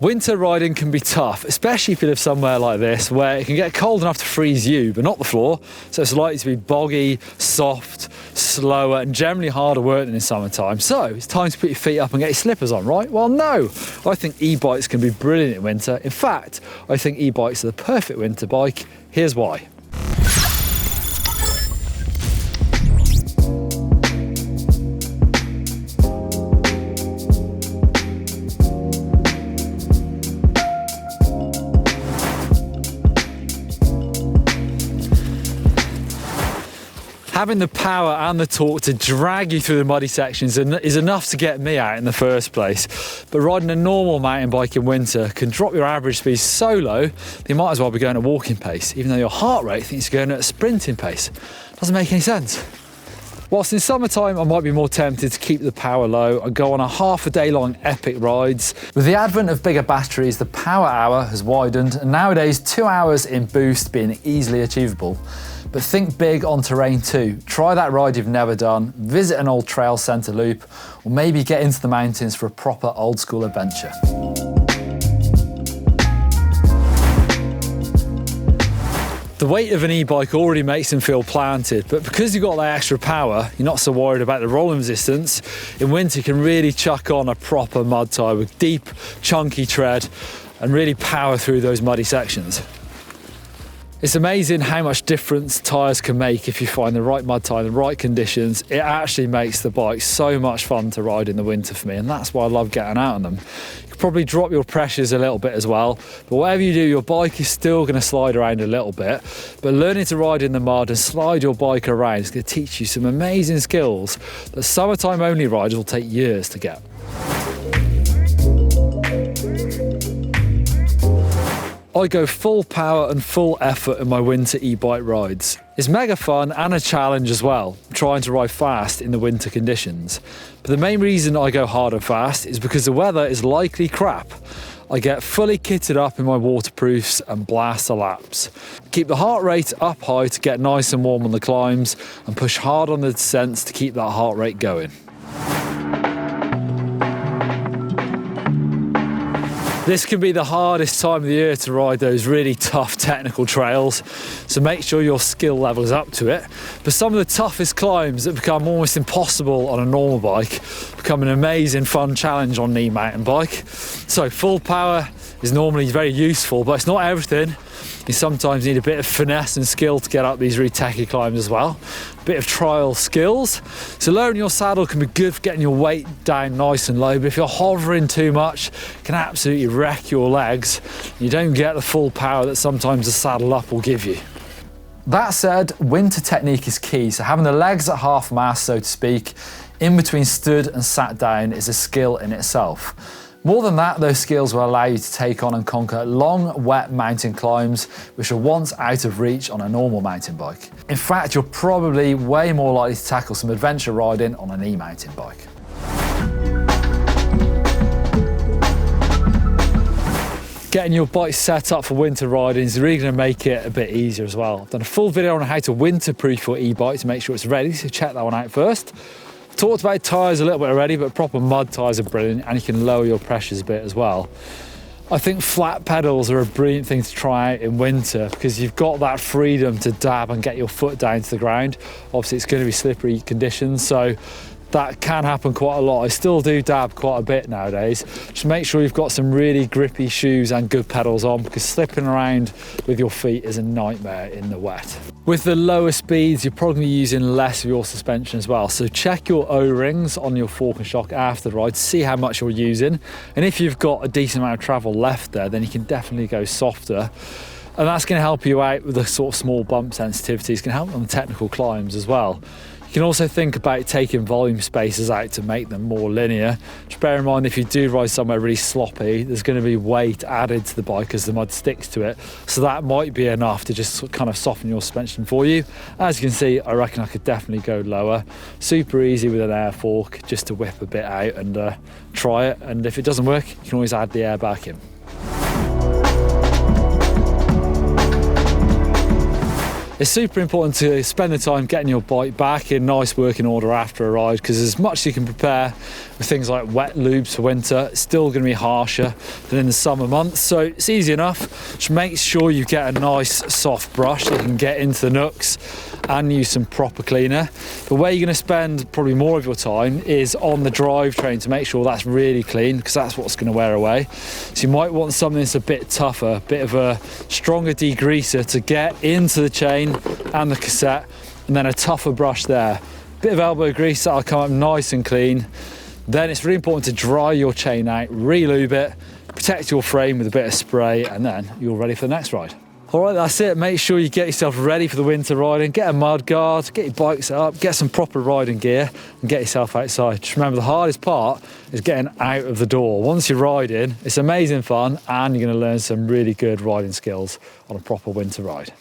Winter riding can be tough, especially if you live somewhere like this where it can get cold enough to freeze you, but not the floor. So it's likely to be boggy, soft, slower, and generally harder work than in summertime. So it's time to put your feet up and get your slippers on, right? Well, no. I think e-bikes can be brilliant in winter. In fact, I think e-bikes are the perfect winter bike. Here's why. Having the power and the torque to drag you through the muddy sections is enough to get me out in the first place. But riding a normal mountain bike in winter can drop your average speed so low that you might as well be going at walking pace, even though your heart rate thinks you're going at a sprinting pace. Doesn't make any sense. Whilst in summertime I might be more tempted to keep the power low and go on a half a day long epic rides. With the advent of bigger batteries, the power hour has widened, and nowadays 2 hours in boost being easily achievable. But think big on terrain too. Try that ride you've never done, visit an old trail centre loop, or maybe get into the mountains for a proper old school adventure. The weight of an e-bike already makes them feel planted, but because you've got that extra power, you're not so worried about the rolling resistance. In winter, you can really chuck on a proper mud tyre with deep, chunky tread and really power through those muddy sections. It's amazing how much difference tyres can make if you find the right mud tyre, the right conditions. It actually makes the bike so much fun to ride in the winter for me, and that's why I love getting out on them. You can probably drop your pressures a little bit as well, but whatever you do, your bike is still going to slide around a little bit. But learning to ride in the mud and slide your bike around is going to teach you some amazing skills that summertime only riders will take years to get. I go full power and full effort in my winter e-bike rides. It's mega fun and a challenge as well, trying to ride fast in the winter conditions. But the main reason I go hard and fast is because the weather is likely crap. I get fully kitted up in my waterproofs and blast the laps. Keep the heart rate up high to get nice and warm on the climbs, and push hard on the descents to keep that heart rate going. This can be the hardest time of the year to ride those really tough technical trails, so make sure your skill level is up to it. But some of the toughest climbs that become almost impossible on a normal bike become an amazing fun challenge on an e-mountain bike. So full power is normally very useful, but it's not everything. You sometimes need a bit of finesse and skill to get up these really techy climbs as well. A bit of trial skills. So lowering your saddle can be good for getting your weight down nice and low, but if you're hovering too much, it can absolutely wreck your legs. You don't get the full power that sometimes the saddle up will give you. That said, winter technique is key, so having the legs at half mast, so to speak, in between stood and sat down is a skill in itself. More than that, those skills will allow you to take on and conquer long, wet mountain climbs, which are once out of reach on a normal mountain bike. In fact, you're probably way more likely to tackle some adventure riding on an e-mountain bike. Getting your bike set up for winter riding is really going to make it a bit easier as well. I've done a full video on how to winterproof your e-bike to make sure it's ready, so check that one out first. Talked about tyres a little bit already, but proper mud tyres are brilliant, and you can lower your pressures a bit as well. I think flat pedals are a brilliant thing to try out in winter because you've got that freedom to dab and get your foot down to the ground. Obviously it's going to be slippery conditions, so that can happen quite a lot. I still do dab quite a bit nowadays. Just make sure you've got some really grippy shoes and good pedals on, because slipping around with your feet is a nightmare in the wet. With the lower speeds, you're probably using less of your suspension as well. So check your O-rings on your fork and shock after the ride to see how much you're using. And if you've got a decent amount of travel left there, then you can definitely go softer. And that's going to help you out with the sort of small bump sensitivities. It's going to help on the technical climbs as well. You can also think about taking volume spacers out to make them more linear. Just bear in mind, if you do ride somewhere really sloppy, there's going to be weight added to the bike as the mud sticks to it. So that might be enough to just kind of soften your suspension for you. As you can see, I reckon I could definitely go lower. Super easy with an air fork, just to whip a bit out and try it. And if it doesn't work, you can always add the air back in. It's super important to spend the time getting your bike back in nice working order after a ride, because as much as you can prepare with things like wet lubes for winter, it's still going to be harsher than in the summer months. So it's easy enough. Just make sure you get a nice soft brush so you can get into the nooks and use some proper cleaner. The way you're going to spend probably more of your time is on the drivetrain to make sure that's really clean, because that's what's going to wear away. So you might want something that's a bit tougher, a bit of a stronger degreaser to get into the chain and the cassette, and then a tougher brush there. Bit of elbow grease, that'll come up nice and clean. Then it's really important to dry your chain out, re-lube it, protect your frame with a bit of spray, and then you're ready for the next ride. All right, that's it. Make sure you get yourself ready for the winter riding. Get a mud guard, get your bike set up, get some proper riding gear, and get yourself outside. Just remember, the hardest part is getting out of the door. Once you're riding, it's amazing fun, and you're going to learn some really good riding skills on a proper winter ride.